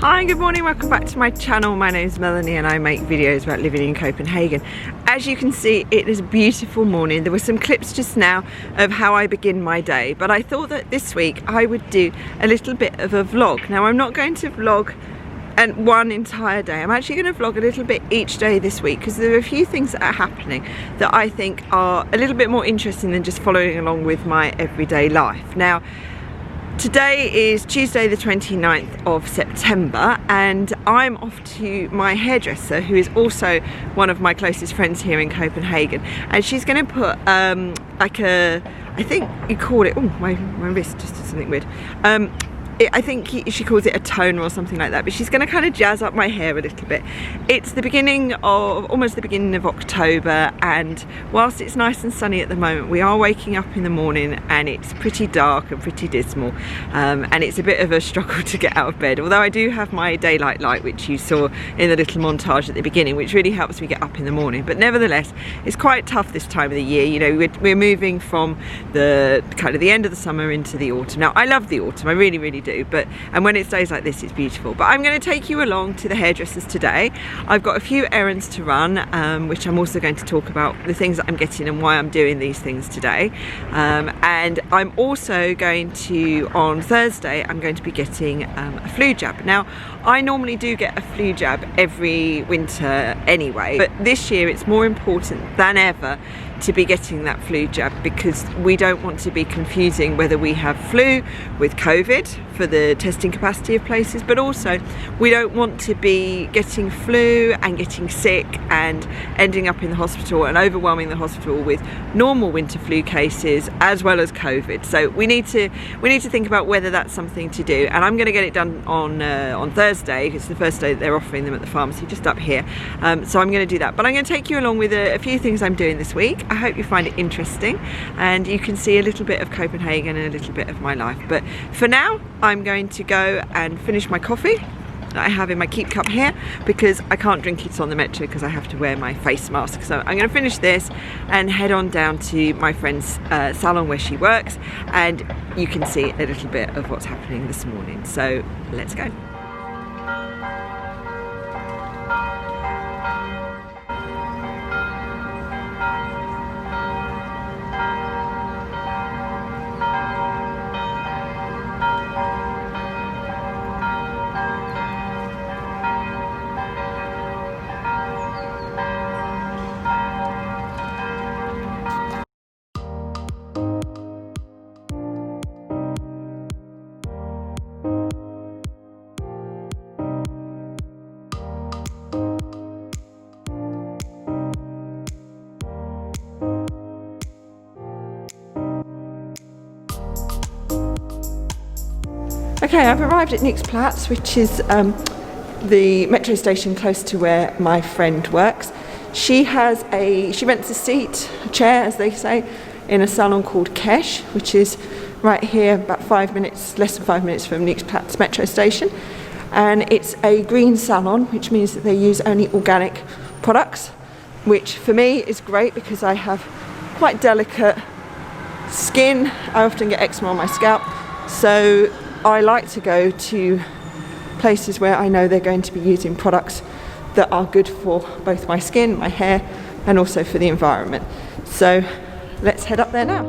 Hi, good morning, welcome back to my channel. My name is Melanie and I make videos about living in Copenhagen. As you can see, it is a beautiful morning. There were some clips just now of how I begin my day, but I thought that this week I would do a little bit of a vlog. Now, I'm not going to vlog one entire day. I'm actually going to vlog a little bit each day this week because there are a few things that are happening that I think are a little bit more interesting than just following along with my everyday life. Now, today is Tuesday the 29th of September and I'm off to my hairdresser, who is also one of my closest friends here in Copenhagen, and she's going to put like a, I think you call it, oh my wrist just did something weird, I think she calls it a toner or something like that, but she's going to kind of jazz up my hair a little bit. It's the beginning of, almost the beginning of October, and whilst it's nice and sunny at the moment, we are waking up in the morning and it's pretty dark and pretty dismal, and it's a bit of a struggle to get out of bed, although I do have my daylight light, which you saw in the little montage at the beginning, which really helps me get up in the morning. But nevertheless, it's quite tough this time of the year. You know, we're moving from the kind of the end of the summer into the autumn. Now, I love the autumn, I really do, and when it's days like this, it's beautiful. But I'm going to take you along to the hairdressers today. I've got a few errands to run, which I'm also going to talk about the things that I'm getting and why I'm doing these things today. And I'm also going to, on Thursday, I'm going to be getting a flu jab. Now, I normally do get a flu jab every winter anyway, but this year it's more important than ever to be getting that flu jab because we don't want to be confusing whether we have flu with COVID for the testing capacity of places, but also we don't want to be getting flu and getting sick and ending up in the hospital and overwhelming the hospital with normal winter flu cases as well as COVID. So we need to think about whether that's something to do, and I'm going to get it done on Thursday. It's the first day that they're offering them at the pharmacy just up here, so I'm going to do that. But I'm going to take you along with a few things I'm doing this week. I hope you find it interesting and you can see a little bit of Copenhagen and a little bit of my life. But for now, I'm going to go and finish my coffee that I have in my keep cup here because I can't drink it on the metro because I have to wear my face mask. So I'm going to finish this and head on down to my friend's salon where she works, and you can see a little bit of what's happening this morning. So let's go. Okay, I've arrived at Nick's Platz, which is the metro station close to where my friend works. She rents a chair, as they say, in a salon called Kesh, which is right here, about less than 5 minutes from Nick's Platz metro station. And it's a green salon, which means that they use only organic products, which for me is great because I have quite delicate skin. I often get eczema on my scalp, so I like to go to places where I know they're going to be using products that are good for both my skin, my hair, and also for the environment. So let's head up there now.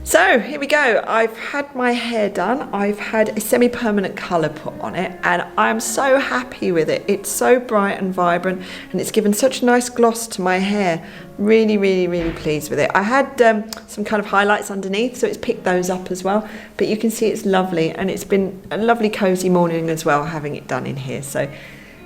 So here we go. I've had my hair done. I've had a semi-permanent colour put on it and I'm so happy with it. It's so bright and vibrant and it's given such a nice gloss to my hair. Really pleased with it. I had some kind of highlights underneath, so it's picked those up as well, but you can see it's lovely and it's been a lovely cosy morning as well having it done in here. So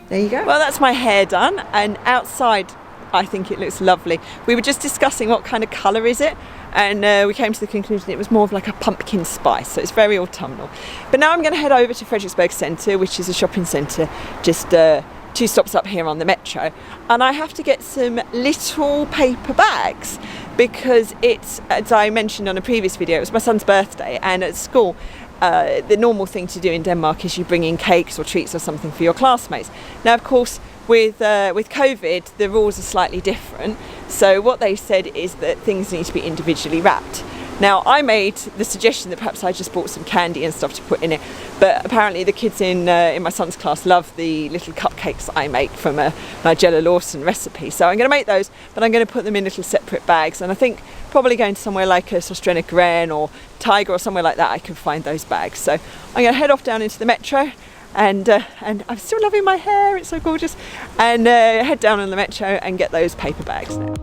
there you go. Well, that's my hair done, and outside I think it looks lovely. We were just discussing what kind of colour is it, and we came to the conclusion it was more of like a pumpkin spice, so it's very autumnal. But now I'm going to head over to Frederiksberg Centre, which is a shopping centre just 2 stops up here on the metro, and I have to get some little paper bags because it's, as I mentioned on a previous video, it was my son's birthday, and at school the normal thing to do in Denmark is you bring in cakes or treats or something for your classmates. Now, of course, with COVID, the rules are slightly different. So what they said is that things need to be individually wrapped. Now, I made the suggestion that perhaps I just bought some candy and stuff to put in it, but apparently the kids in my son's class love the little cupcakes I make from a Nigella Lawson recipe. So I'm going to make those, but I'm going to put them in little separate bags, and I think probably going to somewhere like a Sostrena Gren or Tiger or somewhere like that, I can find those bags. So I'm going to head off down into the metro, and I'm still loving my hair, it's so gorgeous, and head down on the metro and get those paper bags now.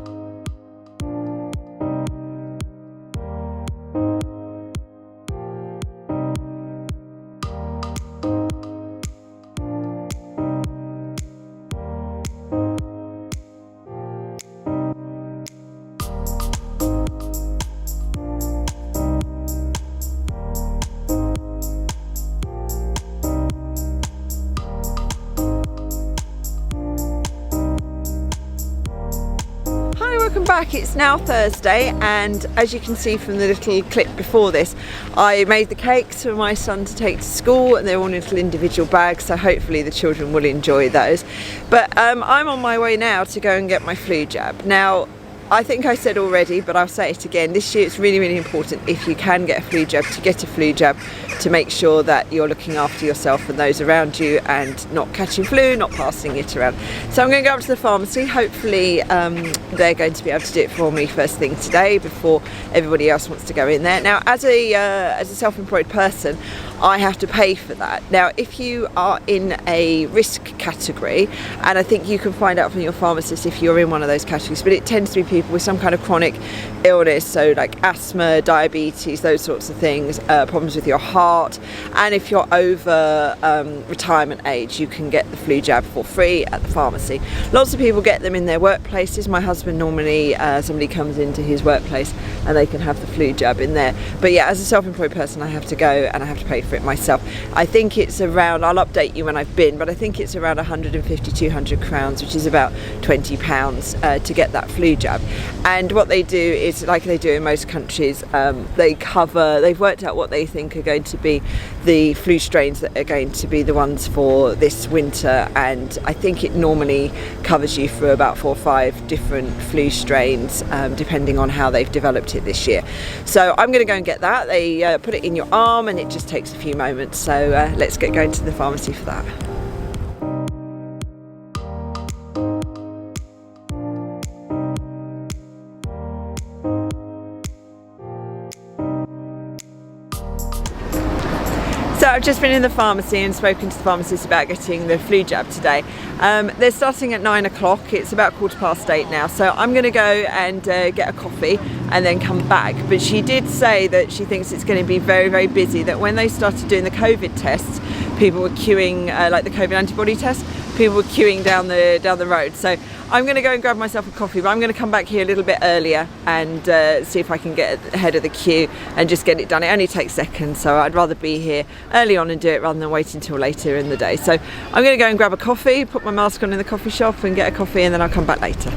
Welcome back. It's now Thursday, and as you can see from the little clip before this, I made the cakes for my son to take to school, and they're all in little individual bags, so hopefully the children will enjoy those. But I'm on my way now to go and get my flu jab. Now, I think I said already, but I'll say it again, this year it's really, really important, if you can get a flu jab, to get a flu jab, to make sure that you're looking after yourself and those around you and not catching flu, not passing it around. So I'm going to go up to the pharmacy. Hopefully they're going to be able to do it for me first thing today before everybody else wants to go in there. Now, as a self-employed person, I have to pay for that. Now, if you are in a risk category, and I think you can find out from your pharmacist if you're in one of those categories, but it tends to be people with some kind of chronic illness, so like asthma, diabetes, those sorts of things, problems with your heart, and if you're over retirement age, you can get the flu jab for free at the pharmacy. Lots of people get them in their workplaces. My husband normally, somebody comes into his workplace and they can have the flu jab in there. But yeah, as a self-employed person, I have to go and I have to pay for it myself. I think it's around, I'll update you when I've been, but I think it's around 150, 200 crowns, which is about £20 to get that flu jab. And what they do is, like they do in most countries, they've worked out what they think are going to be the flu strains that are going to be the ones for this winter, and I think it normally covers you for about 4 or 5 different flu strains, depending on how they've developed it this year. So I'm going to go and get that. They put it in your arm and it just takes a few moments, so let's get going to the pharmacy for that. So I've just been in the pharmacy and spoken to the pharmacist about getting the flu jab today. They're starting at 9 o'clock, it's about 8:15 now, so I'm going to go and get a coffee and then come back. But she did say that she thinks it's going to be very, very busy, that when they started doing the COVID tests, people were queuing, like the COVID antibody test, people were queuing down the road. So I'm going to go and grab myself a coffee, but I'm going to come back here a little bit earlier and see if I can get ahead of the queue and just get it done. It only takes seconds, so I'd rather be here early on and do it rather than wait until later in the day. So I'm going to go and grab a coffee, put my mask on in the coffee shop and get a coffee, and then I'll come back later.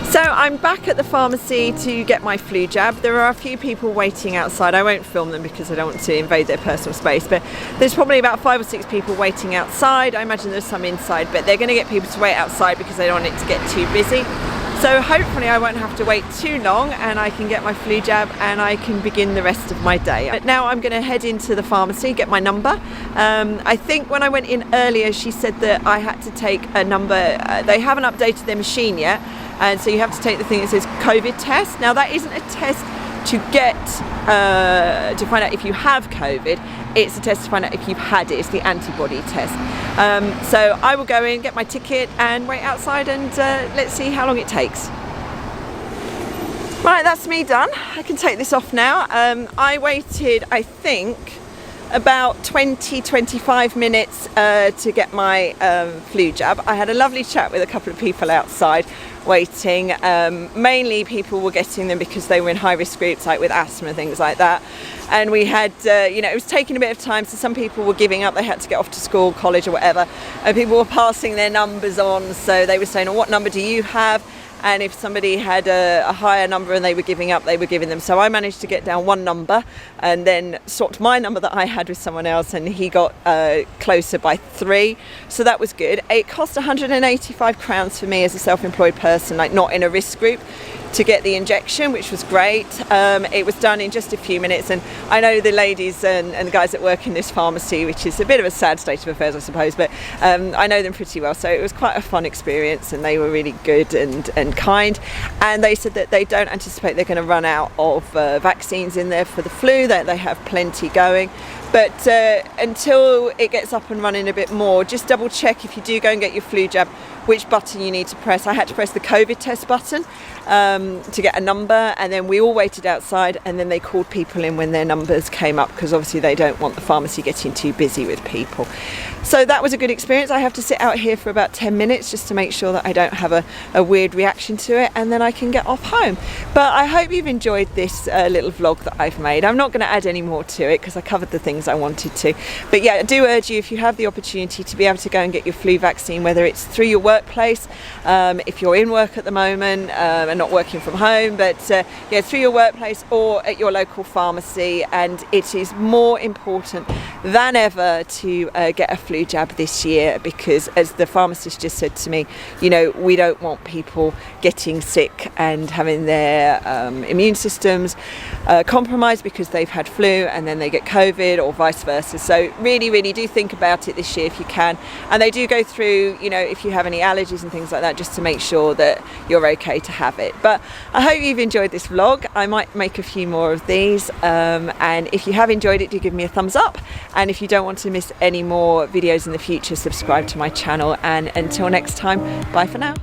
So I'm back at the pharmacy to get my flu jab. There are a few people waiting outside. I won't film them because I don't want to invade their personal space, but there's probably about 5 or 6 people waiting outside. I imagine there's some inside, but they're going to get people to wait outside because they don't want it to get too busy. So hopefully I won't have to wait too long and I can get my flu jab and I can begin the rest of my day. But now I'm going to head into the pharmacy, get my number. I think when I went in earlier she said that I had to take a number. They haven't updated their machine yet, and so you have to take the thing that says COVID test. Now that isn't a test to get to find out if you have COVID, it's a test to find out if you've had it. It's the antibody test. So I will go in, get my ticket and wait outside, and let's see how long it takes. Right, that's me done. I can take this off now. I waited, I think, about 20-25 minutes to get my flu jab. I had a lovely chat with a couple of people outside waiting. Mainly people were getting them because they were in high risk groups, like with asthma, things like that. And we had, you know, it was taking a bit of time, so some people were giving up, they had to get off to school, college or whatever, and people were passing their numbers on, so they were saying, oh, what number do you have? And if somebody had a higher number and they were giving up, they were giving them. So I managed to get down one number and then swapped my number that I had with someone else, and he got closer by 3. So that was good. It cost 185 crowns for me as a self-employed person, like not in a risk group, to get the injection, which was great. It was done in just a few minutes, and I know the ladies and the guys that work in this pharmacy, which is a bit of a sad state of affairs, I suppose, but I know them pretty well, so it was quite a fun experience, and they were really good and kind. And they said that they don't anticipate they're going to run out of vaccines in there for the flu, that they have plenty going. But until it gets up and running a bit more, just double check if you do go and get your flu jab which button you need to press. I had to press the COVID test button to get a number, and then we all waited outside, and then they called people in when their numbers came up, because obviously they don't want the pharmacy getting too busy with people. So that was a good experience. I have to sit out here for about 10 minutes just to make sure that I don't have a weird reaction to it, and then I can get off home. But I hope you've enjoyed this little vlog that I've made. I'm not going to add any more to it because I covered the things I wanted to. But yeah, I do urge you, if you have the opportunity, to be able to go and get your flu vaccine, whether it's through your workplace, if you're in work at the moment and not working from home, but yeah, through your workplace or at your local pharmacy. And it is more important than ever to get a flu jab this year, because as the pharmacist just said to me, you know, we don't want people getting sick and having their immune systems compromised because they've had flu and then they get COVID, or vice versa. So really do think about it this year if you can. And they do go through, you know, if you have any allergies and things like that, just to make sure that you're okay to have it. But I hope you've enjoyed this vlog. I might make a few more of these, and if you have enjoyed it, do give me a thumbs up. And if you don't want to miss any more videos in the future, subscribe to my channel. And until next time, bye for now.